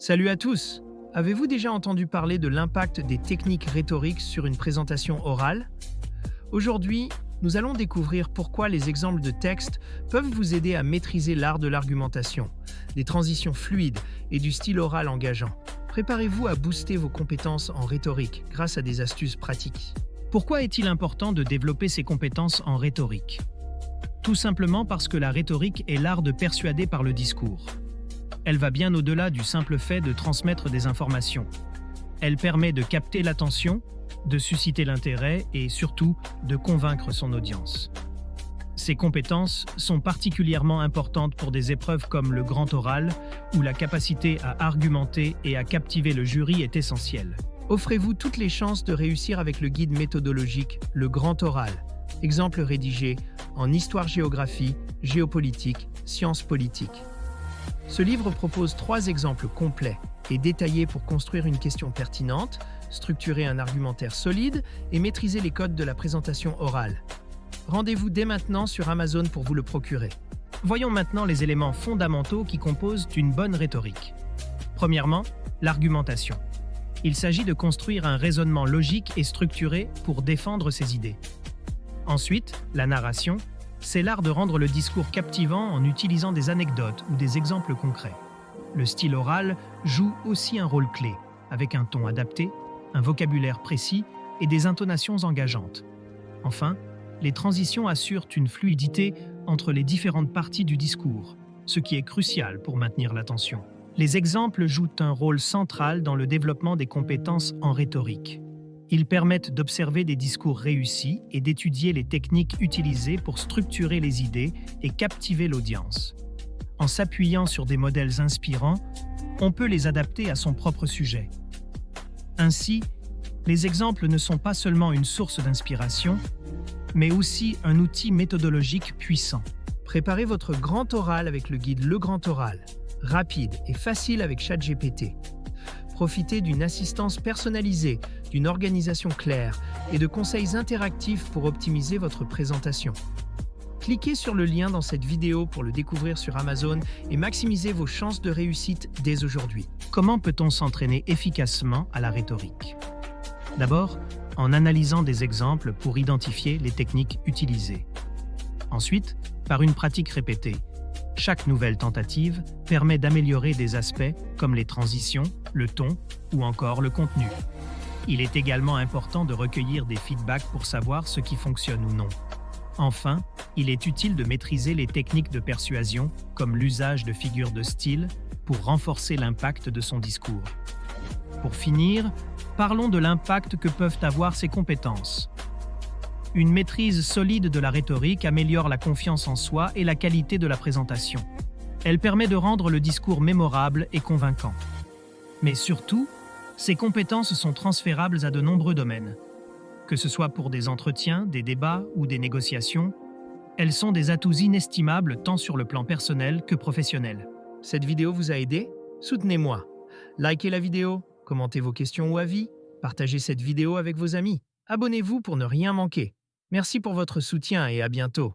Salut à tous! Avez-vous déjà entendu parler de l'impact des techniques rhétoriques sur une présentation orale? Aujourd'hui, nous allons découvrir pourquoi les exemples de texte peuvent vous aider à maîtriser l'art de l'argumentation, des transitions fluides et du style oral engageant. Préparez-vous à booster vos compétences en rhétorique grâce à des astuces pratiques. Pourquoi est-il important de développer ces compétences en rhétorique? Tout simplement parce que la rhétorique est l'art de persuader par le discours. Elle va bien au-delà du simple fait de transmettre des informations. Elle permet de capter l'attention, de susciter l'intérêt et surtout de convaincre son audience. Ces compétences sont particulièrement importantes pour des épreuves comme le grand oral, où la capacité à argumenter et à captiver le jury est essentielle. Offrez-vous toutes les chances de réussir avec le guide méthodologique Le Grand Oral, exemple rédigé en histoire-géographie, géopolitique, sciences politiques. Ce livre propose 3 exemples complets et détaillés pour construire une question pertinente, structurer un argumentaire solide et maîtriser les codes de la présentation orale. Rendez-vous dès maintenant sur Amazon pour vous le procurer. Voyons maintenant les éléments fondamentaux qui composent une bonne rhétorique. Premièrement, l'argumentation. Il s'agit de construire un raisonnement logique et structuré pour défendre ses idées. Ensuite, la narration. C'est l'art de rendre le discours captivant en utilisant des anecdotes ou des exemples concrets. Le style oral joue aussi un rôle clé, avec un ton adapté, un vocabulaire précis et des intonations engageantes. Enfin, les transitions assurent une fluidité entre les différentes parties du discours, ce qui est crucial pour maintenir l'attention. Les exemples jouent un rôle central dans le développement des compétences en rhétorique. Ils permettent d'observer des discours réussis et d'étudier les techniques utilisées pour structurer les idées et captiver l'audience. En s'appuyant sur des modèles inspirants, on peut les adapter à son propre sujet. Ainsi, les exemples ne sont pas seulement une source d'inspiration, mais aussi un outil méthodologique puissant. Préparez votre grand oral avec le guide Le Grand Oral, rapide et facile avec ChatGPT. Profitez d'une assistance personnalisée, d'une organisation claire et de conseils interactifs pour optimiser votre présentation. Cliquez sur le lien dans cette vidéo pour le découvrir sur Amazon et maximisez vos chances de réussite dès aujourd'hui. Comment peut-on s'entraîner efficacement à la rhétorique? D'abord, en analysant des exemples pour identifier les techniques utilisées. Ensuite, par une pratique répétée. Chaque nouvelle tentative permet d'améliorer des aspects comme les transitions, le ton ou encore le contenu. Il est également important de recueillir des feedbacks pour savoir ce qui fonctionne ou non. Enfin, il est utile de maîtriser les techniques de persuasion, comme l'usage de figures de style, pour renforcer l'impact de son discours. Pour finir, parlons de l'impact que peuvent avoir ces compétences. Une maîtrise solide de la rhétorique améliore la confiance en soi et la qualité de la présentation. Elle permet de rendre le discours mémorable et convaincant. Mais surtout, ces compétences sont transférables à de nombreux domaines. Que ce soit pour des entretiens, des débats ou des négociations, elles sont des atouts inestimables tant sur le plan personnel que professionnel. Cette vidéo vous a aidé? Soutenez-moi. Likez la vidéo, commentez vos questions ou avis, partagez cette vidéo avec vos amis. Abonnez-vous pour ne rien manquer. Merci pour votre soutien et à bientôt.